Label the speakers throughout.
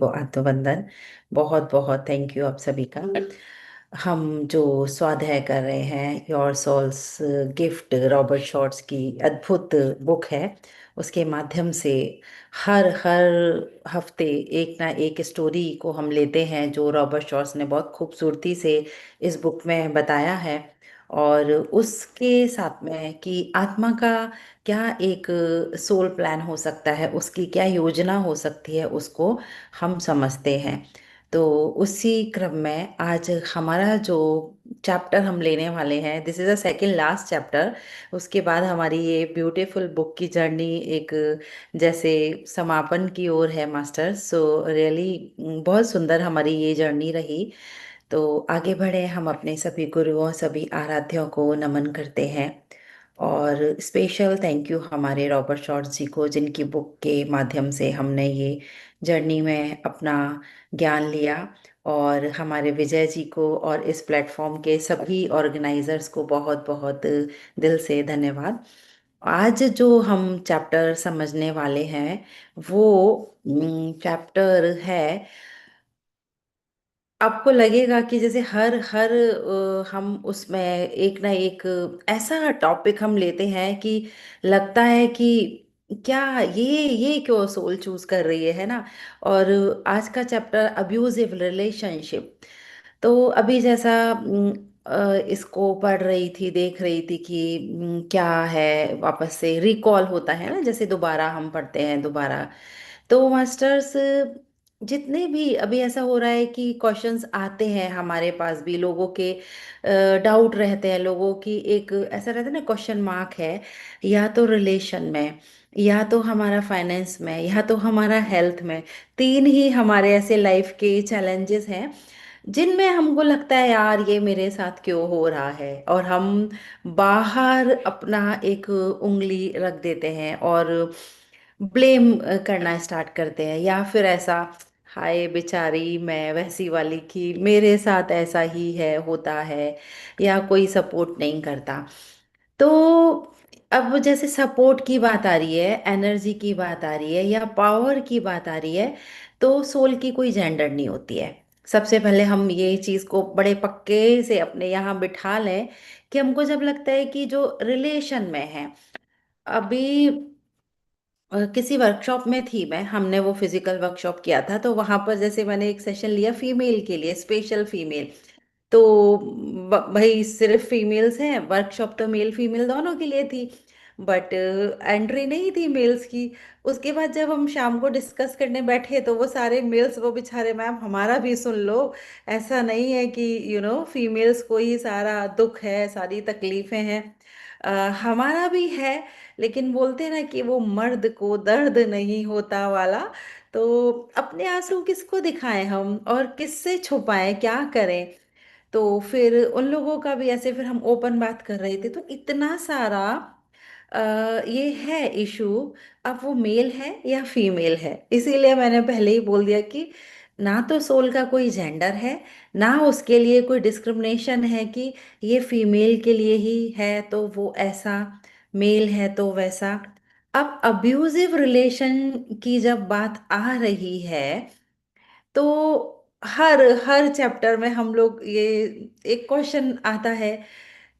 Speaker 1: अभिवंदन। बहुत बहुत thank you आप सभी का। हम जो स्वाध्याय कर रहे हैं your soul's gift, Robert Schwartz की अद्भुत बुक है। उसके माध्यम से हर हर हफ्ते एक ना एक स्टोरी को हम लेते हैं जो रॉबर्ट शॉर्ट्स ने बहुत खूबसूरती से इस बुक में बताया है। और उसके साथ में कि आत्मा का क्या एक सोल प्लान हो सकता है, उसकी क्या योजना हो सकती है, उसको हम समझते हैं। तो उसी क्रम में आज हमारा जो चैप्टर हम लेने वाले हैं, this is a second last chapter. उसके बाद हमारी ये ब्यूटीफुल बुक की जर्नी एक जैसे समापन की ओर है मास्टर। सो रियली बहुत सुंदर हमारी ये जर्नी रही। तो आगे बढ़े, हम अपने सभी गुरुओं, सभी आराध्यों को नमन करते हैं। और स्पेशल थैंक यू हमारे रॉबर्ट शॉर्ट जी को, जिनकी बुक के माध्यम से हमने ये जर्नी में अपना ज्ञान लिया। और हमारे विजय जी को और इस प्लेटफॉर्म के सभी ऑर्गेनाइजर्स को बहुत बहुत दिल से धन्यवाद। आज जो हम चैप्टर समझने वाले हैं वो चैप्टर है। आपको लगेगा कि जैसे हर हर हम उसमें एक ना एक ऐसा टॉपिक हम लेते हैं कि लगता है कि क्या ये क्यों सोल चूज कर रही है ना। और आज का चैप्टर अब्यूजिव रिलेशनशिप। तो अभी जैसा इसको पढ़ रही थी, देख रही थी कि क्या है, वापस से रिकॉल होता है ना, जैसे दोबारा हम पढ़ते हैं दोबारा। तो मास्टर्स जितने भी अभी ऐसा हो रहा है कि क्वेश्चंस आते हैं हमारे पास भी, लोगों के डाउट रहते हैं, लोगों की एक ऐसा रहता है ना, क्वेश्चन मार्क है। या तो रिलेशन में, या तो हमारा फाइनेंस में, या तो हमारा हेल्थ में। तीन ही हमारे ऐसे लाइफ के चैलेंजेस हैं जिनमें हमको लगता है यार ये मेरे साथ क्यों हो रहा है, और हम बाहर अपना एक उंगली रख देते हैं और ब्लेम करना स्टार्ट करते हैं। या फिर ऐसा, हाय बेचारी मैं वैसी वाली की, मेरे साथ ऐसा ही है, होता है, या कोई सपोर्ट नहीं करता। तो अब जैसे सपोर्ट की बात आ रही है, एनर्जी की बात आ रही है, या पावर की बात आ रही है, तो सोल की कोई जेंडर नहीं होती है। सबसे पहले हम ये चीज़ को बड़े पक्के से अपने यहाँ बिठा लें कि हमको जब लगता है कि जो रिलेशन में है, अभी किसी वर्कशॉप में थी मैं, हमने वो फिजिकल वर्कशॉप किया था, तो वहां पर जैसे मैंने एक सेशन लिया फीमेल के लिए, स्पेशल फीमेल। तो भाई सिर्फ फीमेल्स हैं, वर्कशॉप तो मेल फीमेल दोनों के लिए थी, बट एंट्री नहीं थी मेल्स की। उसके बाद जब हम शाम को डिस्कस करने बैठे तो वो सारे मेल्स, वो बेचारे, मैम हमारा भी सुन लो, ऐसा नहीं है कि फीमेल्स को ही सारा दुख है, सारी तकलीफें हैं। हमारा भी है, लेकिन बोलते हैं ना कि वो मर्द को दर्द नहीं होता वाला। तो अपने आंसू किसको दिखाएं हम, और किससे छुपाएं, क्या करें। तो फिर उन लोगों का भी ऐसे, फिर हम ओपन बात कर रहे थे, तो इतना सारा ये है इशू। अब वो मेल है या फीमेल है, इसीलिए मैंने पहले ही बोल दिया कि ना तो सोल का कोई जेंडर है, ना उसके लिए कोई डिस्क्रिमिनेशन है कि ये फीमेल के लिए ही है तो वो ऐसा, मेल है तो वैसा। अब अब्यूजिव रिलेशन की जब बात आ रही है, तो हर हर चैप्टर में हम लोग ये एक क्वेश्चन आता है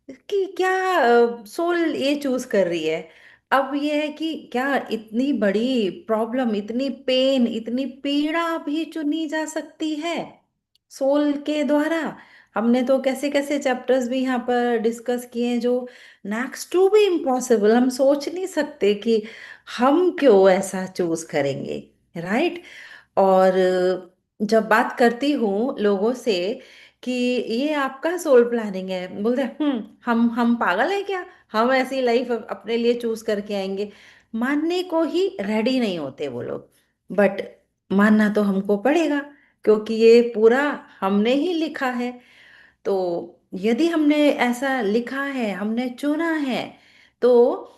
Speaker 1: कि क्या सोल ये चूज कर रही है। अब ये है कि क्या इतनी बड़ी प्रॉब्लम, इतनी पेन, इतनी पीड़ा भी चुनी जा सकती है सोल के द्वारा। हमने तो कैसे कैसे चैप्टर्स भी यहाँ पर डिस्कस किए हैं जो नेक्स्ट टू भी इम्पॉसिबल, हम सोच नहीं सकते कि हम क्यों ऐसा चूज करेंगे, राइट। और जब बात करती हूँ लोगों से कि ये आपका सोल प्लानिंग है, बोलते हैं हम पागल हैं क्या, हम ऐसी लाइफ अपने लिए चूज करके आएंगे। मानने को ही रेडी नहीं होते वो लोग, बट मानना तो हमको पड़ेगा, क्योंकि ये पूरा हमने ही लिखा है। तो यदि हमने ऐसा लिखा है, हमने चुना है, तो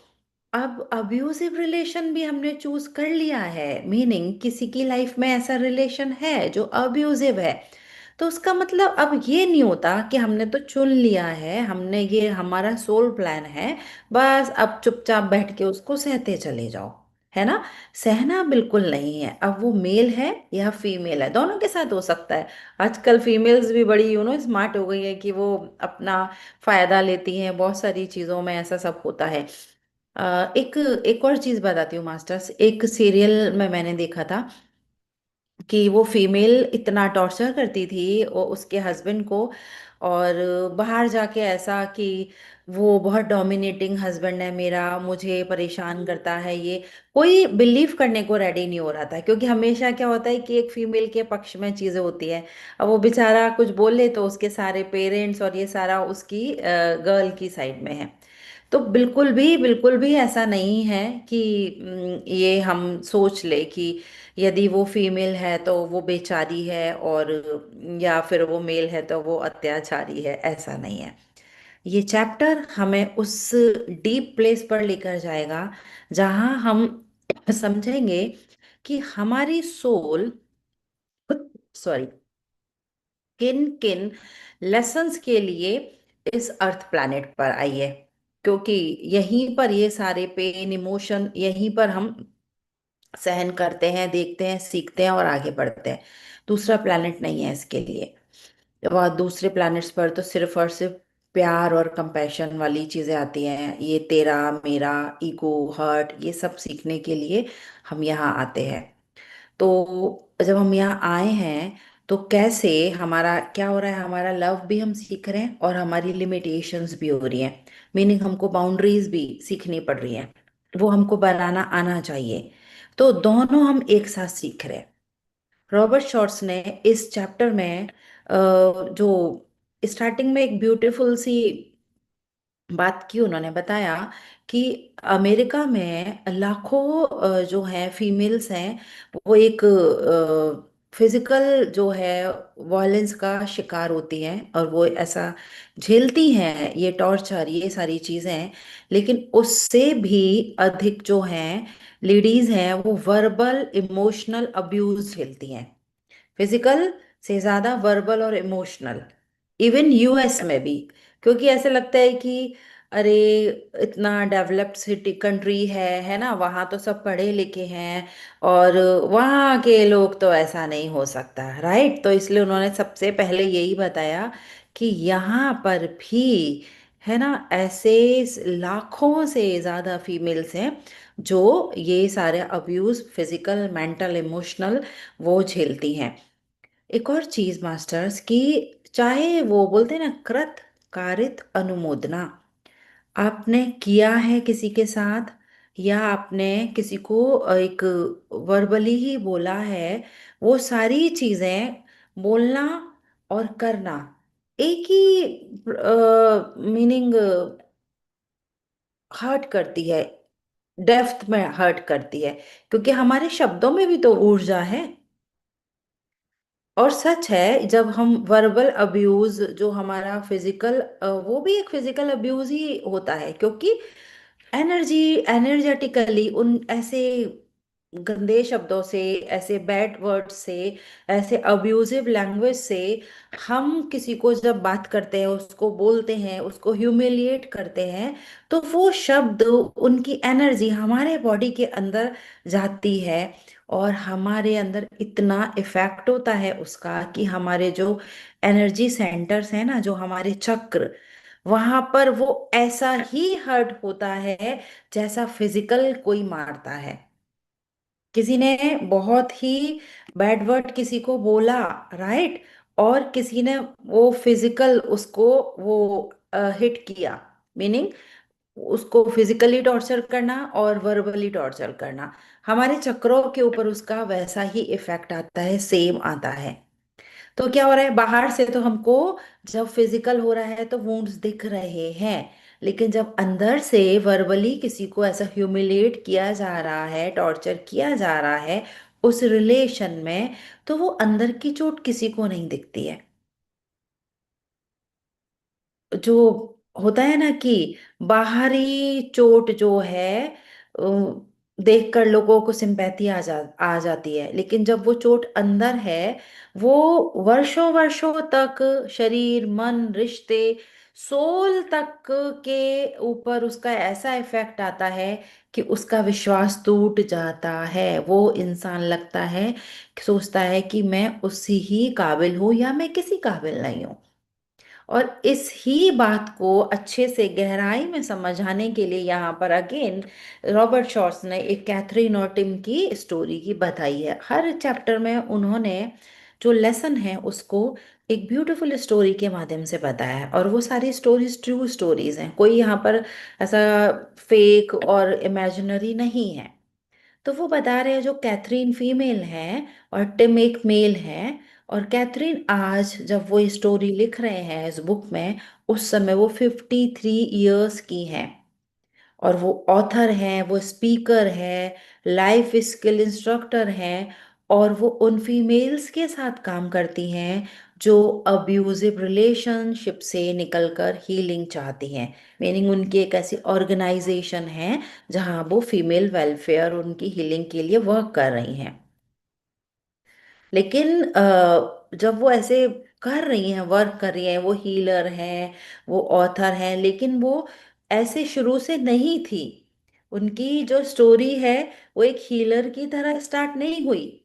Speaker 1: अब अब्यूजिव रिलेशन भी हमने चूज कर लिया है, मीनिंग किसी की लाइफ में ऐसा रिलेशन है जो अब्यूजिव है, तो उसका मतलब अब ये नहीं होता कि हमने तो चुन लिया है, हमने ये हमारा सोल प्लान है, बस अब चुपचाप बैठ के उसको सहते चले जाओ। है ना। सहना बिल्कुल नहीं है। अब वो मेल है या फीमेल है, दोनों के साथ हो सकता है। आजकल फीमेल्स भी बड़ी स्मार्ट हो गई है कि वो अपना फायदा लेती हैं, बहुत सारी चीजों में ऐसा सब होता है। एक एक और चीज बताती हूँ मास्टर्स, एक सीरियल में मैंने देखा था कि वो फीमेल इतना टॉर्चर करती थी उसके हस्बैंड को, और बाहर जाके ऐसा कि वो बहुत डोमिनेटिंग हस्बैंड है मेरा, मुझे परेशान करता है ये। कोई बिलीव करने को रेडी नहीं हो रहा था, क्योंकि हमेशा क्या होता है कि एक फीमेल के पक्ष में चीजें होती है। अब वो बेचारा कुछ बोले तो उसके सारे पेरेंट्स और ये सारा उसकी गर्ल की साइड में है। तो बिल्कुल भी ऐसा नहीं है कि ये हम सोच ले कि यदि वो फीमेल है तो वो बेचारी है, और या फिर वो मेल है तो वो अत्याचारी है, ऐसा नहीं है। ये चैप्टर हमें उस डीप प्लेस पर लेकर जाएगा जहां हम समझेंगे कि हमारी सोल, सॉरी, किन किन लेसन्स के लिए इस अर्थ प्लैनेट पर आई है। क्योंकि यहीं पर ये सारे पेन इमोशन यहीं पर हम सहन करते हैं, देखते हैं, सीखते हैं और आगे बढ़ते हैं। दूसरा प्लैनेट नहीं है इसके लिए। वह दूसरे प्लैनेट्स पर तो सिर्फ और सिर्फ प्यार और कंपैशन वाली चीजें आती हैं, ये तेरा मेरा, ईगो, हर्ट, ये सब सीखने के लिए हम यहाँ आते हैं। तो जब हम यहाँ आए हैं तो कैसे हमारा क्या हो रहा है, हमारा लव भी हम सीख रहे हैं और हमारी लिमिटेशंस भी हो रही हैं। मीनिंग हमको बाउंड्रीज भी सीखनी पड़ रही हैं, वो हमको बनाना आना चाहिए। तो दोनों हम एक साथ सीख रहे हैं। रॉबर्ट शॉर्ट्स ने इस चैप्टर में जो स्टार्टिंग में एक ब्यूटीफुल सी बात की, उन्होंने बताया कि अमेरिका में लाखों जो है फीमेल्स हैं, वो एक फिजिकल जो है वायलेंस का शिकार होती हैं, और वो ऐसा झेलती हैं ये टॉर्चर, ये सारी चीजें। लेकिन उससे भी अधिक जो हैं लेडीज हैं, वो वर्बल इमोशनल अब्यूज झेलती हैं। फिजिकल से ज्यादा वर्बल और इमोशनल, इवन यूएस में भी। क्योंकि ऐसे लगता है कि अरे, इतना डेवलप्ड सिटी कंट्री है ना, वहाँ तो सब पढ़े लिखे हैं, और वहाँ के लोग तो ऐसा नहीं हो सकता, राइट। तो इसलिए उन्होंने सबसे पहले यही बताया कि यहाँ पर भी है ना, ऐसे लाखों से ज्यादा फीमेल्स हैं जो ये सारे अब्यूज, फिजिकल, मेंटल, इमोशनल, वो झेलती हैं। एक और चीज मास्टर्स की, चाहे वो बोलते हैं ना कृत कारित अनुमोदना, आपने किया है किसी के साथ, या आपने किसी को एक वर्बली ही बोला है, वो सारी चीजें बोलना और करना एक ही मीनिंग हर्ट करती है, डेप्थ में हर्ट करती है। क्योंकि हमारे शब्दों में भी तो ऊर्जा है। और सच है, जब हम वर्बल अब्यूज जो हमारा फिजिकल, वो भी एक फिजिकल अब्यूज ही होता है। क्योंकि एनर्जी एनर्जेटिकली उन ऐसे गंदे शब्दों से, ऐसे बैड वर्ड से, ऐसे अब्यूजिव लैंग्वेज से हम किसी को जब बात करते हैं, उसको बोलते हैं, उसको ह्यूमिलिएट करते हैं, तो वो शब्द, उनकी एनर्जी हमारे बॉडी के अंदर जाती है, और हमारे अंदर इतना इफेक्ट होता है उसका कि हमारे जो एनर्जी सेंटर्स हैं ना, जो हमारे चक्र, वहां पर वो ऐसा ही हर्ट होता है जैसा फिजिकल कोई मारता है। किसी ने बहुत ही बैड वर्ड किसी को बोला, राइट, और किसी ने वो फिजिकल उसको वो हिट किया, मीनिंग उसको फिजिकली टॉर्चर करना और वर्बली टॉर्चर करना, हमारे चक्रों के ऊपर उसका वैसा ही इफेक्ट आता है, सेम आता है। तो क्या हो रहा है, बाहर से तो हमको जब फिजिकल हो रहा है तो वुंड्स दिख रहे हैं, लेकिन जब अंदर से वर्बली किसी को ऐसा ह्यूमिलेट किया जा रहा है, टॉर्चर किया जा रहा है उस रिलेशन में, तो वो अंदर की चोट किसी को नहीं दिखती है। जो होता है ना कि बाहरी चोट जो है, देखकर लोगों को सिंपैथी आ जाती है, लेकिन जब वो चोट अंदर है, वो वर्षों वर्षों तक शरीर, मन, रिश्ते सोल तक के ऊपर उसका ऐसा इफेक्ट आता है कि उसका विश्वास टूट जाता है। वो इंसान लगता है, सोचता है कि मैं उसी ही काबिल हूं या मैं किसी काबिल नहीं हूं। और इस ही बात को अच्छे से गहराई में समझाने के लिए यहाँ पर अगेन रॉबर्ट शॉर्ट्स ने एक कैथरीन और टिम की स्टोरी की बताई है। हर चैप्टर में उन्होंने जो लेसन है उसको एक ब्यूटीफुल स्टोरी के माध्यम से बताया है, और वो सारी स्टोरीज ट्रू स्टोरीज हैं, कोई यहाँ पर ऐसा फेक और इमेजिनरी नहीं है। तो वो बता रहे हैं जो कैथरीन फीमेल है और टिम एक मेल है। और कैथरीन आज जब वो स्टोरी लिख रहे हैं इस बुक में, उस समय वो 53 ईयर्स की हैं। और वो ऑथर हैं, वो स्पीकर है, लाइफ स्किल इंस्ट्रक्टर हैं। और वो उन फीमेल्स के साथ काम करती हैं जो अब्यूजिव रिलेशनशिप से निकलकर हीलिंग चाहती हैं। मीनिंग उनकी एक ऐसी ऑर्गेनाइजेशन है जहां वो फीमेल वेलफेयर, उनकी हीलिंग के लिए वर्क कर रही हैं। लेकिन जब वो ऐसे कर रही हैं, वर्क कर रही हैं, वो हीलर हैं, वो ऑथर हैं, लेकिन वो ऐसे शुरू से नहीं थी। उनकी जो स्टोरी है वो एक हीलर की तरह स्टार्ट नहीं हुई।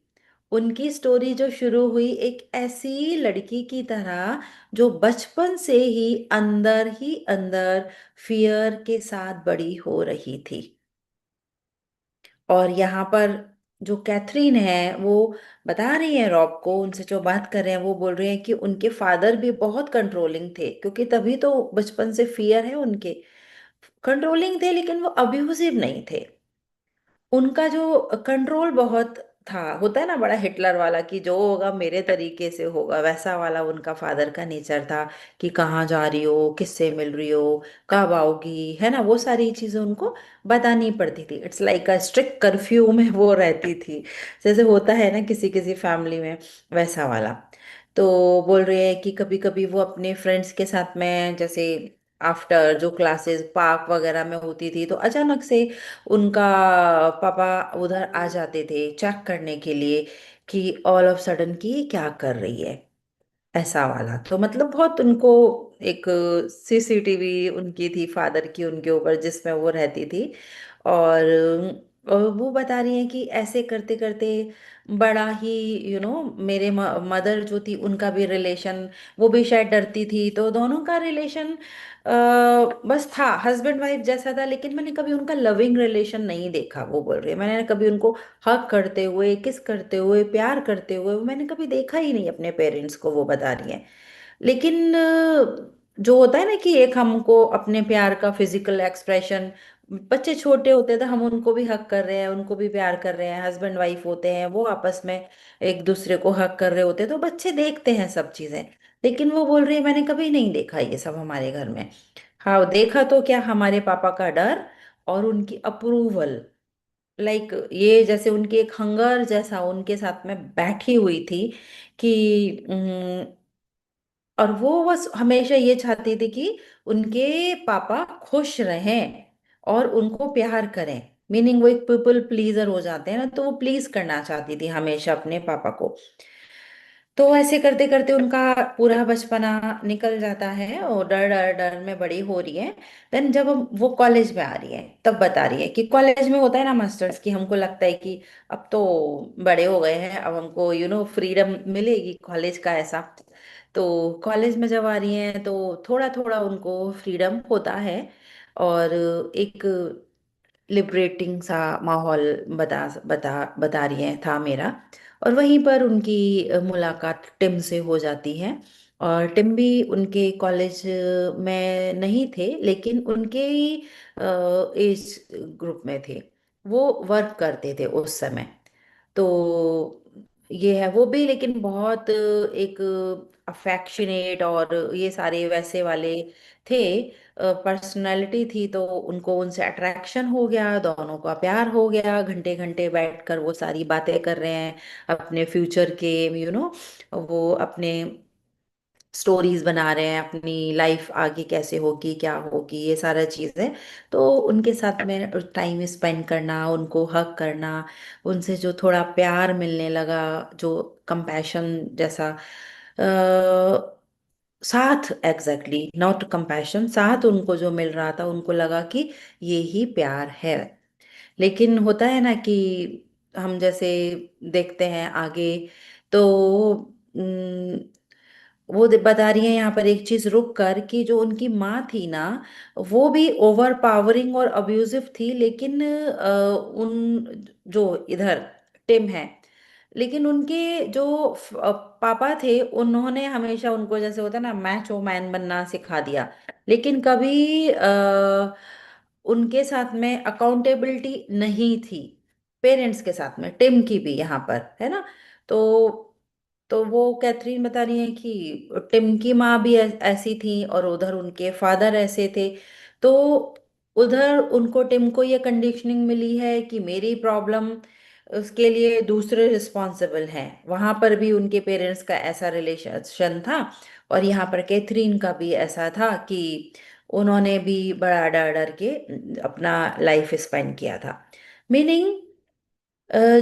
Speaker 1: उनकी स्टोरी जो शुरू हुई एक ऐसी लड़की की तरह जो बचपन से ही अंदर फियर के साथ बड़ी हो रही थी। और यहाँ पर जो कैथरीन है वो बता रही है रॉब को, उनसे जो बात कर रहे हैं वो बोल रहे हैं कि उनके फादर भी बहुत कंट्रोलिंग थे, क्योंकि तभी तो बचपन से फियर है उनके। कंट्रोलिंग थे लेकिन वो अब्यूजिव नहीं थे। उनका जो कंट्रोल बहुत था, होता है ना बड़ा हिटलर वाला, कि जो होगा मेरे तरीके से होगा, वैसा वाला उनका फादर का नेचर था। कि कहाँ जा रही हो, किससे मिल रही हो, कब आओगी, है ना, वो सारी चीजें उनको बतानी पड़ती थी। It's like a strict curfew में वो रहती थी, जैसे होता है ना किसी किसी फैमिली में, वैसा वाला। तो बोल रहे हैं कि कभी कभी वो अपने फ्रेंड्स के साथ में, जैसे आफ्टर जो क्लासेस पार्क वगैरह में होती थी, तो अचानक से उनका पापा उधर आ जाते थे चेक करने के लिए कि ऑल ऑफ सडन की क्या कर रही है, ऐसा वाला। तो मतलब बहुत उनको एक सीसीटीवी उनकी थी फादर की उनके ऊपर, जिसमें वो रहती थी। और वो बता रही हैं कि ऐसे करते करते बड़ा ही मेरे मदर जो थी उनका भी रिलेशन, वो भी शायद डरती थी, तो दोनों का रिलेशन बस था हस्बैंड वाइफ जैसा था। लेकिन मैंने कभी उनका लविंग रिलेशन नहीं देखा, वो बोल रही है। मैंने कभी उनको हक करते हुए, किस करते हुए, प्यार करते हुए मैंने कभी देखा ही नहीं अपने पेरेंट्स को, वो बता रही हैं। लेकिन जो होता है ना कि एक हमको अपने प्यार का फिजिकल एक्सप्रेशन, बच्चे छोटे होते थे हम उनको भी हक कर रहे हैं, उनको भी प्यार कर रहे हैं, हस्बैंड वाइफ होते हैं वो आपस में एक दूसरे को हक कर रहे होते हैं, तो बच्चे देखते हैं सब चीजें। लेकिन वो बोल रही है मैंने कभी नहीं देखा ये सब हमारे घर में। हाँ देखा तो क्या, हमारे पापा का डर और उनकी अप्रूवल, लाइक ये जैसे उनकी एक हंगर जैसा उनके साथ में बैठी हुई थी कि और वो बस हमेशा ये चाहती थी कि उनके पापा खुश रहें और उनको प्यार करें। मीनिंग वो एक पीपल प्लीजर हो जाते हैं ना, तो वो प्लीज करना चाहती थी हमेशा अपने पापा को। तो ऐसे करते करते उनका पूरा बचपना निकल जाता है और डर डर डर में बड़ी हो रही है। देन जब वो कॉलेज में आ रही है तब बता रही है कि कॉलेज में होता है ना मास्टर्स की, हमको लगता है कि अब तो बड़े हो गए हैं, अब हमको फ्रीडम मिलेगी कॉलेज का ऐसा। तो कॉलेज में जब आ रही हैं तो थोड़ा थोड़ा उनको फ्रीडम होता है। और एक लिबरेटिंग सा माहौल बता बता बता रही हैं था मेरा। और वहीं पर उनकी मुलाकात टिम से हो जाती है। और टिम भी उनके कॉलेज में नहीं थे, लेकिन उनके ही एज ग्रुप में थे। वो वर्क करते थे उस समय। तो ये है वो भी, लेकिन बहुत एक अफेक्शनेट और ये सारे वैसे वाले थे, पर्सनालिटी थी। तो उनको उनसे अट्रैक्शन हो गया, दोनों का प्यार हो गया, घंटे घंटे बैठकर वो सारी बातें कर रहे हैं अपने फ्यूचर के, वो अपने स्टोरीज बना रहे हैं, अपनी लाइफ आगे कैसे होगी, क्या होगी, ये सारा चीज़ें। तो उनके साथ में टाइम स्पेंड करना, उनको हक करना, उनसे जो थोड़ा प्यार मिलने लगा, जो कंपैशन जैसा, साथ, एग्जैक्टली, नॉट कंपैशन, साथ उनको जो मिल रहा था उनको लगा कि ये ही प्यार है। लेकिन होता है ना कि हम जैसे देखते हैं आगे, तो बता रही है यहाँ पर एक चीज रुक कर कि जो उनकी माँ थी ना, वो भी ओवर पावरिंग और अब्यूजिव थी, लेकिन उन जो इधर टिम है, लेकिन उनके जो पापा थे उन्होंने हमेशा उनको जैसे होता है ना मैचो मैन बनना सिखा दिया, लेकिन कभी उनके साथ में अकाउंटेबिलिटी नहीं थी, पेरेंट्स के साथ में, टिम की भी यहाँ पर है ना। तो वो कैथरीन बता रही है कि टिम की माँ भी ऐसी थी और उधर उनके फादर ऐसे थे। तो उधर उनको, टिम को ये कंडीशनिंग मिली है कि मेरी प्रॉब्लम, उसके लिए दूसरे रिस्पॉन्सिबल हैं, वहां पर भी उनके पेरेंट्स का ऐसा रिलेशन था, और यहाँ पर कैथरीन का भी ऐसा था कि उन्होंने भी बड़ा डर डर के अपना लाइफ स्पेंड किया था। मीनिंग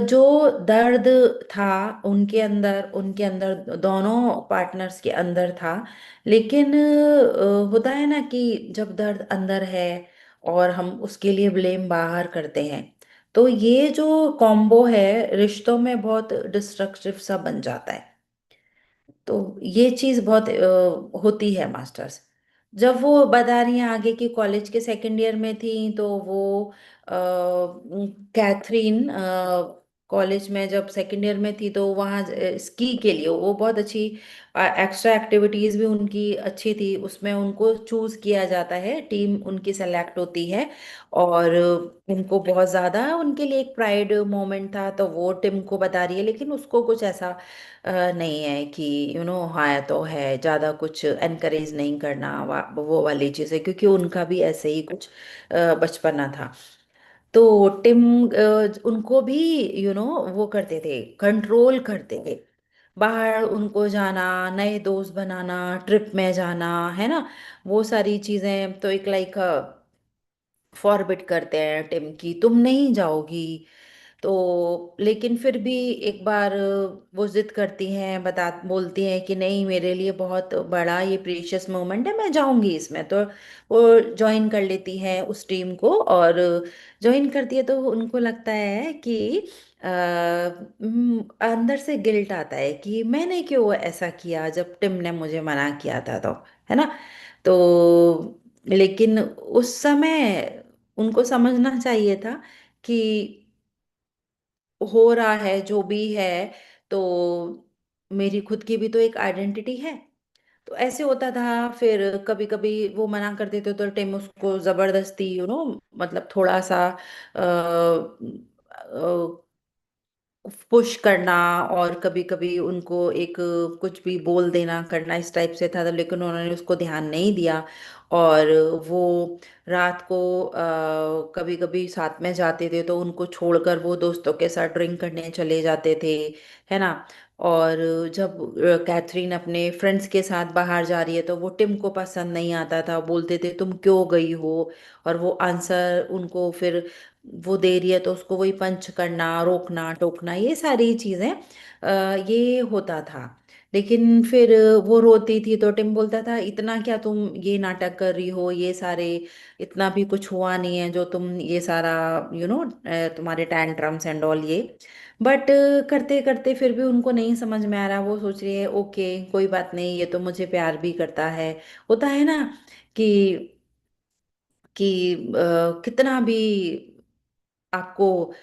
Speaker 1: जो दर्द था उनके अंदर दोनों पार्टनर्स के अंदर था। लेकिन होता है ना कि जब दर्द अंदर है और हम उसके लिए ब्लेम बाहर करते हैं, तो ये जो कॉम्बो है रिश्तों में बहुत डिस्ट्रक्टिव सा बन जाता है। तो ये चीज बहुत होती है मास्टर्स। जब वो बता रही हैं आगे कि कॉलेज के सेकंड ईयर में थी, तो वो कैथरीन कॉलेज में जब सेकंड ईयर में थी, तो वहाँ स्की के लिए वो बहुत अच्छी एक्स्ट्रा एक्टिविटीज भी उनकी अच्छी थी, उसमें उनको चूज किया जाता है, टीम उनकी सेलेक्ट होती है। और उनको बहुत ज्यादा उनके लिए एक प्राइड मोमेंट था, तो वो टिम को बता रही है, लेकिन उसको कुछ ऐसा नहीं है कि हाँ तो है, ज्यादा कुछ एनकरेज नहीं करना वो वाली चीजें, क्योंकि उनका भी ऐसे ही कुछ बचपना था। तो टिम उनको भी वो करते थे, कंट्रोल करते थे, बाहर उनको जाना, नए दोस्त बनाना, ट्रिप में जाना, है ना, वो सारी चीजें तो एक लाइक फॉरबिट करते हैं टिम की, तुम नहीं जाओगी। तो लेकिन फिर भी एक बार वो जिद करती हैं, बोलती हैं कि नहीं, मेरे लिए बहुत बड़ा ये प्रीशियस मोमेंट है, मैं जाऊंगी इसमें। तो वो ज्वाइन कर लेती हैं उस टीम को, और ज्वाइन करती है तो उनको लगता है कि अंदर से गिल्ट आता है कि मैंने क्यों ऐसा किया जब टिम ने मुझे मना किया था, तो है ना। तो लेकिन उस समय उनको समझना चाहिए था कि हो रहा है जो भी है, तो मेरी खुद की भी तो एक आइडेंटिटी है। तो ऐसे होता था। फिर कभी कभी वो मना कर देते तो टिम उसको जबरदस्ती मतलब थोड़ा सा पुश करना, और कभी कभी उनको एक कुछ भी बोल देना करना, इस टाइप से था। लेकिन उन्होंने उसको ध्यान नहीं दिया, और वो रात को कभी कभी साथ में जाते थे, तो उनको छोड़कर वो दोस्तों के साथ ड्रिंक करने चले जाते थे, है ना। और जब कैथरीन अपने फ्रेंड्स के साथ बाहर जा रही है, तो वो टिम को पसंद नहीं आता था, बोलते थे तुम क्यों गई हो, और वो आंसर उनको फिर वो दे रही है तो उसको वही पंच करना, रोकना टोकना, ये सारी चीजें ये होता था। लेकिन फिर वो रोती थी तो टिम बोलता था, इतना क्या तुम ये नाटक कर रही हो, ये सारे इतना भी कुछ हुआ नहीं है जो तुम ये सारा तुम्हारे टैंट्रम्स एंड ऑल ये। बट करते करते फिर भी उनको नहीं समझ में आ रहा, वो सोच रही है ओके कोई बात नहीं, ये तो मुझे प्यार भी करता है। होता है ना कि कितना भी आपको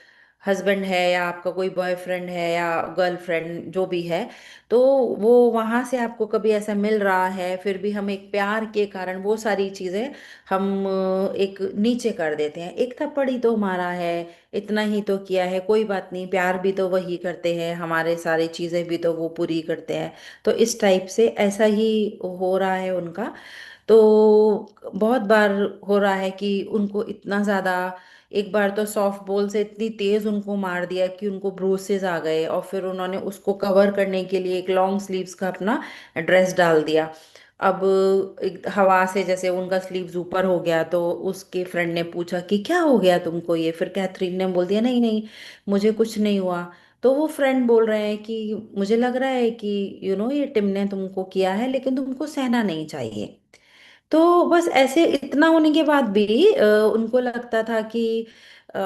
Speaker 1: हस्बैंड है या आपका कोई बॉयफ्रेंड है या गर्लफ्रेंड जो भी है, तो वो वहां से आपको कभी ऐसा मिल रहा है, फिर भी हम एक प्यार के कारण वो सारी चीजें हम एक नीचे कर देते हैं, एक थप्पड़ ही तो मारा है, इतना ही तो किया है, कोई बात नहीं, प्यार भी तो वही करते हैं, हमारे सारी चीजें भी तो वो पूरी करते हैं। तो इस टाइप से ऐसा ही हो रहा है उनका। तो बहुत बार हो रहा है कि उनको इतना ज्यादा, एक बार तो सॉफ्ट बॉल से इतनी तेज उनको मार दिया कि उनको ब्रूसेस आ गए, और फिर उन्होंने उसको कवर करने के लिए एक लॉन्ग स्लीव्स का अपना ड्रेस डाल दिया। अब एक हवा से जैसे उनका स्लीव्स ऊपर हो गया, तो उसके फ्रेंड ने पूछा कि क्या हो गया तुमको ये, फिर कैथरीन ने बोल दिया नहीं नहीं मुझे कुछ नहीं हुआ। तो वो फ्रेंड बोल रहे हैं कि मुझे लग रहा है कि ये टिम ने तुमको किया है, लेकिन तुमको सहना नहीं चाहिए। तो बस ऐसे इतना होने के बाद भी उनको लगता था कि अ,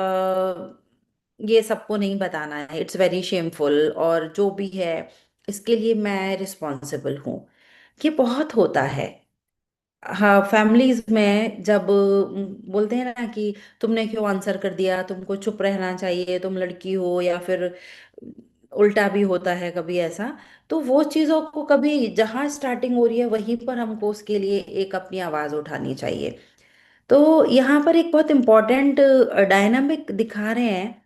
Speaker 1: ये सबको नहीं बताना है, इट्स वेरी शेमफुल, और जो भी है इसके लिए मैं रिस्पॉन्सिबल हूँ। ये बहुत होता है। हाँ, फैमिलीज में जब बोलते हैं ना कि तुमने क्यों आंसर कर दिया, तुमको चुप रहना चाहिए, तुम लड़की हो, या फिर उल्टा भी होता है कभी ऐसा। तो वो चीज़ों को कभी जहाँ स्टार्टिंग हो रही है वहीं पर हमको उसके लिए एक अपनी आवाज़ उठानी चाहिए। तो यहाँ पर एक बहुत इम्पोर्टेंट डायनामिक दिखा रहे हैं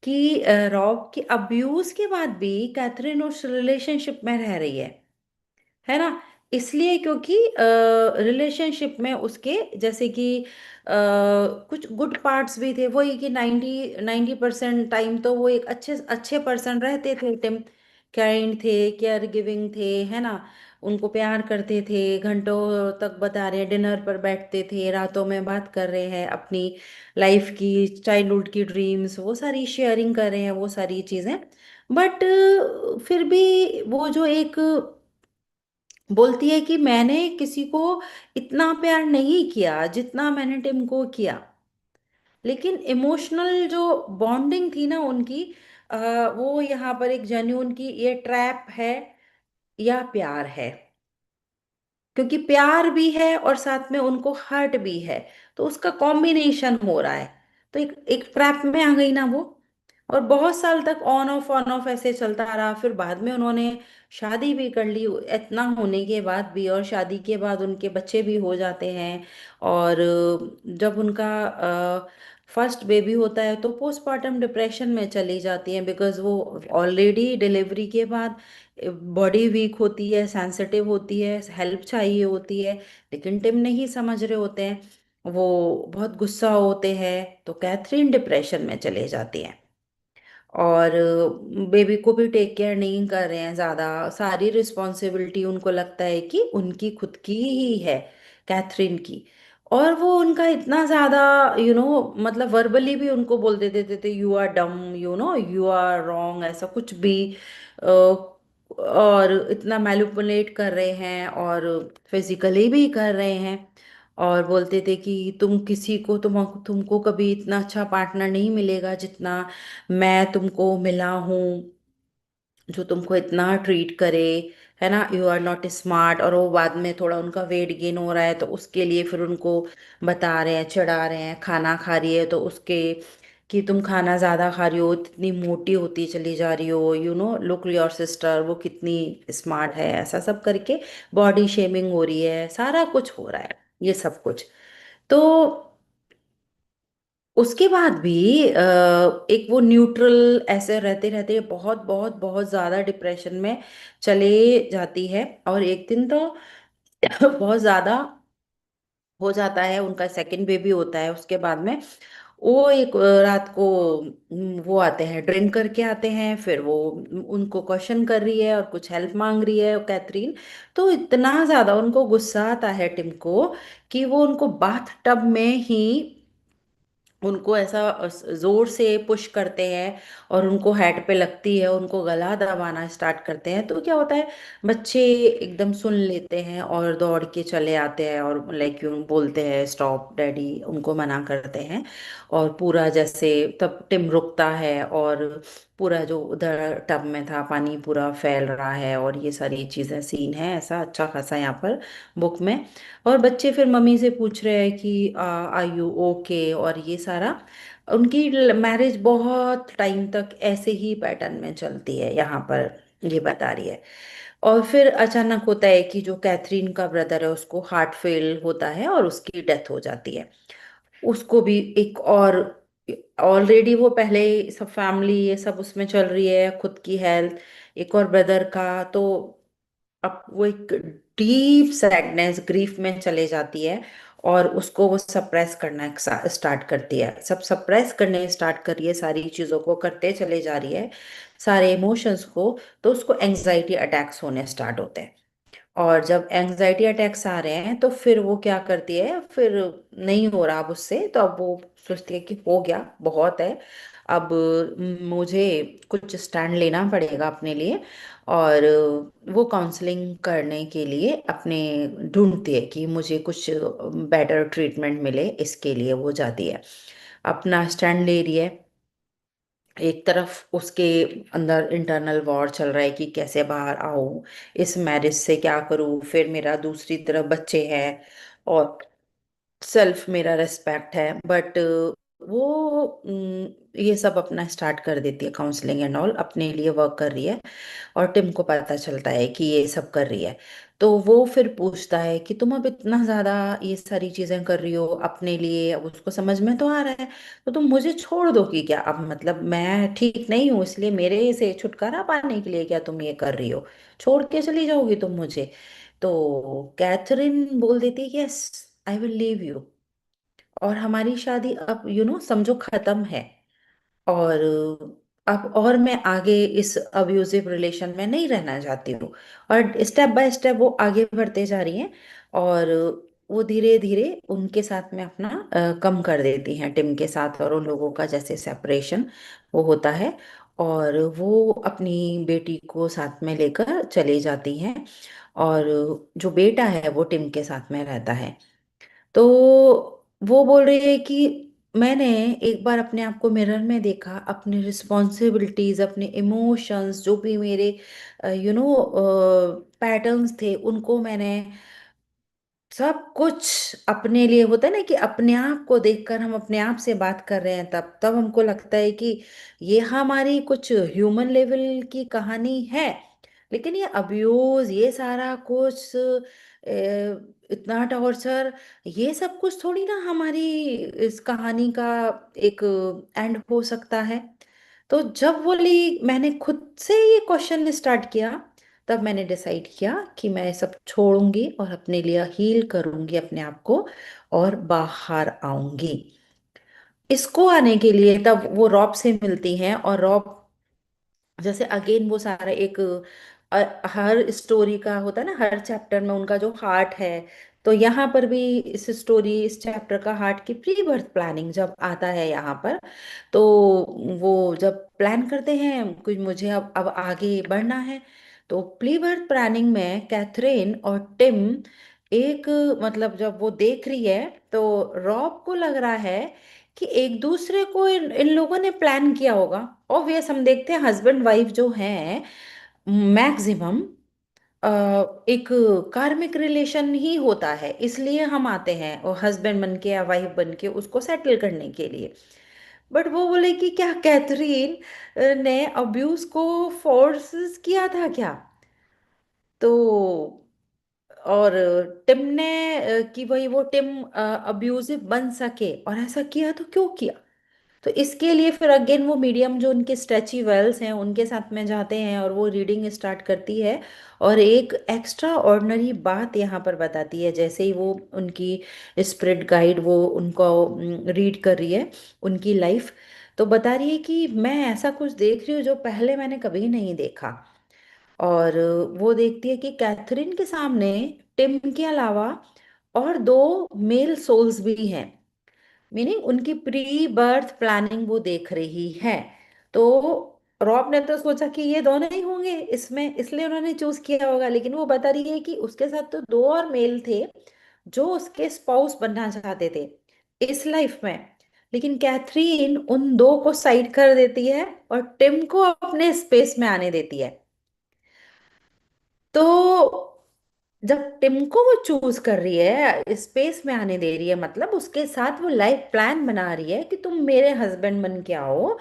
Speaker 1: कि रॉब के अब्यूज के बाद भी कैथरीन उस रिलेशनशिप में रह रही है ना। इसलिए क्योंकि रिलेशनशिप में उसके जैसे कि कुछ गुड पार्ट्स भी थे, वही कि 90% टाइम तो वो एक अच्छे अच्छे पर्सन रहते थे टिम। काइंड थे, केयर गिविंग थे, है ना। उनको प्यार करते थे, घंटों तक बता रहे हैं, डिनर पर बैठते थे, रातों में बात कर रहे हैं अपनी लाइफ की, चाइल्डहुड की ड्रीम्स, वो सारी शेयरिंग कर रहे हैं, वो सारी चीज़ें। बट फिर भी वो जो एक बोलती है कि मैंने किसी को इतना प्यार नहीं किया जितना मैंने टिम को किया। लेकिन इमोशनल जो बॉन्डिंग थी ना उनकी, अ, वो यहाँ पर एक जेन्यून की ये ट्रैप है या प्यार है। क्योंकि प्यार भी है और साथ में उनको हर्ट भी है, तो उसका कॉम्बिनेशन हो रहा है। तो एक एक ट्रैप में आ गई ना वो। और बहुत साल तक ऑन ऑफ ऐसे चलता रहा। फिर बाद में उन्होंने शादी भी कर ली इतना होने के बाद भी, और शादी के बाद उनके बच्चे भी हो जाते हैं। और जब उनका फर्स्ट बेबी होता है तो पोस्टमार्टम डिप्रेशन में चली जाती हैं, बिकॉज वो ऑलरेडी डिलीवरी के बाद बॉडी वीक होती है, सेंसिटिव होती है, हेल्प चाहिए होती है। लेकिन टिम नहीं समझ रहे होते हैं, वो बहुत गुस्सा होते हैं, तो कैथरीन डिप्रेशन में चले जाती हैं। और बेबी को भी टेक केयर नहीं कर रहे हैं ज़्यादा, सारी रिस्पॉन्सिबिलिटी उनको लगता है कि उनकी खुद की ही है, कैथरीन की। और वो उनका इतना ज़्यादा मतलब वर्बली भी उनको बोल देते थे, you are dumb, you are wrong, ऐसा कुछ भी। अ, और इतना मैनिपुलेट कर रहे हैं, और फिजिकली भी कर रहे हैं। और बोलते थे कि तुम किसी को तुमको कभी इतना अच्छा पार्टनर नहीं मिलेगा जितना मैं तुमको मिला हूँ, जो तुमको इतना ट्रीट करे, है ना। You are not smart. और वो बाद में थोड़ा उनका वेट गेन हो रहा है तो उसके लिए फिर उनको बता रहे हैं, चिढ़ा रहे हैं, खाना खा रही है तो उसके कि तुम खाना ज़्यादा खा रही हो, इतनी मोटी होती चली जा रही हो, लुक योर सिस्टर, वो कितनी स्मार्ट है, ऐसा सब करके बॉडी शेमिंग हो रही है, सारा कुछ हो रहा है, ये सब कुछ। तो उसके बाद भी एक वो न्यूट्रल ऐसे रहते रहते बहुत बहुत बहुत ज्यादा डिप्रेशन में चले जाती है। और एक दिन तो बहुत ज्यादा हो जाता है, उनका सेकंड बेबी होता है उसके बाद में। वो एक रात को वो आते हैं, ड्रिंक करके आते हैं, फिर वो उनको क्वेश्चन कर रही है और कुछ हेल्प मांग रही है कैथरीन। तो इतना ज्यादा उनको गुस्सा आता है टिम को कि वो उनको बाथ टब में ही उनको ऐसा जोर से पुश करते हैं, और उनको हेड पे लगती है, उनको गला दबाना स्टार्ट करते हैं। तो क्या होता है, बच्चे एकदम सुन लेते हैं और दौड़ के चले आते हैं, और लाइक यूं बोलते हैं स्टॉप डैडी, उनको मना करते हैं। और पूरा जैसे तब टिम रुकता है, और पूरा जो उधर टब में था पानी पूरा फैल रहा है, और ये सारी चीज़ें सीन है ऐसा अच्छा खासा यहाँ पर बुक में। और बच्चे फिर मम्मी से पूछ रहे हैं कि आर यू ओके, और ये सारा उनकी मैरिज बहुत टाइम तक ऐसे ही पैटर्न में चलती है, यहाँ पर ये बता रही है। और फिर अचानक होता है कि जो कैथरीन का ब्रदर है उसको हार्ट फेल होता है और उसकी डेथ हो जाती है। उसको भी एक और ऑलरेडी वो पहले ही सब फैमिली ये सब उसमें चल रही है, खुद की हेल्थ, एक और ब्रदर का, तो अब वो एक डीप सैडनेस ग्रीफ में चले जाती है। और उसको वो सप्रेस करना स्टार्ट करती है, सब सप्रेस करने स्टार्ट कर रही है, सारी चीज़ों को करते चले जा रही है, सारे इमोशंस को। तो उसको एंजाइटी अटैक्स होने स्टार्ट होते हैं। और जब एंजाइटी अटैक्स आ रहे हैं तो फिर वो क्या करती है, फिर नहीं हो रहा अब उससे, तो अब वो सोचती है कि हो गया बहुत है, अब मुझे कुछ स्टैंड लेना पड़ेगा अपने लिए। और वो काउंसलिंग करने के लिए अपने ढूंढती है कि मुझे कुछ बेटर ट्रीटमेंट मिले, इसके लिए वो जाती है, अपना स्टैंड ले रही है। एक तरफ उसके अंदर इंटरनल वॉर चल रहा है कि कैसे बाहर आऊं, इस मैरिज से क्या करूं, फिर मेरा दूसरी तरफ बच्चे हैं, और सेल्फ मेरा रेस्पेक्ट है। बट वो ये सब अपना स्टार्ट कर देती है, काउंसलिंग एंड ऑल अपने लिए वर्क कर रही है। और टिम को पता चलता है कि ये सब कर रही है। तो वो फिर पूछता है कि तुम अब इतना ज्यादा ये सारी चीजें कर रही हो अपने लिए, अब उसको समझ में तो आ रहा है, तो तुम मुझे छोड़ दो कि क्या, अब मतलब मैं ठीक नहीं हूँ इसलिए मेरे से छुटकारा पाने के लिए क्या तुम ये कर रही हो, छोड़ के चली जाओगी तुम मुझे। तो कैथरीन बोल देती है, yes, I will leave you, और हमारी शादी अब समझो खत्म है। और अब और मैं आगे इस अब्यूजिव रिलेशन में नहीं रहना चाहती हूँ। और स्टेप बाय स्टेप वो आगे बढ़ते जा रही हैं। और वो धीरे धीरे उनके साथ में अपना कम कर देती हैं, टिम के साथ और उन लोगों का जैसे सेपरेशन वो होता है। और वो अपनी बेटी को साथ में लेकर चली जाती हैं। और जो बेटा है वो टिम के साथ में रहता है। तो वो बोल रही है कि मैंने एक बार अपने आप को मिरर में देखा, अपनी रिस्पॉन्सिबिलिटीज, अपने इमोशंस, जो भी मेरे पैटर्न्स थे, उनको मैंने सब कुछ अपने लिए, होता है ना कि अपने आप को देखकर हम अपने आप से बात कर रहे हैं, तब तब हमको लगता है कि ये हमारी कुछ ह्यूमन लेवल की कहानी है। लेकिन ये अब्यूज, ये सारा कुछ इतना टॉर्चर, ये सब कुछ थोड़ी ना हमारी इस कहानी का एक एंड हो सकता है। तो जब वो ली मैंने खुद से ये क्वेश्चन स्टार्ट किया, तब मैंने डिसाइड किया कि मैं सब छोड़ूंगी और अपने लिए हील करूंगी अपने आप को, और बाहर आऊंगी। इसको आने के लिए तब वो रॉब से मिलती हैं, और रॉब जैसे अगेन वो सारा एक हर स्टोरी का होता है ना, हर चैप्टर में उनका जो हार्ट है। तो यहाँ पर भी इस स्टोरी, इस चैप्टर का हार्ट की प्री बर्थ प्लानिंग जब आता है यहाँ पर, तो वो जब प्लान करते हैं कुछ, मुझे अब आगे बढ़ना है। तो प्री बर्थ प्लानिंग में कैथरीन और टिम एक, मतलब जब वो देख रही है, तो रॉब को लग रहा है कि एक दूसरे को इन लोगों ने प्लान किया होगा। ऑब्वियस, हम देखते हैं हस्बैंड वाइफ जो हैं मैक्सिमम एक कार्मिक रिलेशन ही होता है, इसलिए हम आते हैं और हस्बैंड बन के या वाइफ बन के उसको सेटल करने के लिए। बट वो बोले कि क्या कैथरीन ने अब्यूज को फोर्स किया था क्या? तो और टिम ने कि भाई वो टिम अब्यूजिव बन सके, और ऐसा किया तो क्यों किया? तो इसके लिए फिर अगेन वो मीडियम जो उनके स्ट्रेची वेल्स हैं उनके साथ में जाते हैं, और वो रीडिंग स्टार्ट करती है। और एक एक्स्ट्रा ऑर्डिनरी बात यहाँ पर बताती है, जैसे ही वो उनकी स्पिरिट गाइड वो उनको रीड कर रही है उनकी लाइफ, तो बता रही है कि मैं ऐसा कुछ देख रही हूँ जो पहले मैंने कभी नहीं देखा। और वो देखती है कि कैथरीन के सामने टिम के अलावा और दो मेल सोल्स भी हैं, मीनिंग उनकी प्री बर्थ प्लानिंग वो देख रही है। तो रॉब ने तो सोचा कि ये दोनों ही होंगे इसमें, इसलिए उन्होंने चूज किया होगा, लेकिन वो बता रही है कि उसके साथ तो दो और मेल थे जो उसके स्पाउस बनना चाहते थे इस लाइफ में। लेकिन कैथरीन उन दो को साइड कर देती है और टिम को अपने स्पेस में आने देती है। तो जब टिम को वो चूज कर रही है, स्पेस में आने दे रही है, मतलब उसके साथ वो लाइफ प्लान बना रही है कि तुम मेरे हस्बैंड बन के आओ,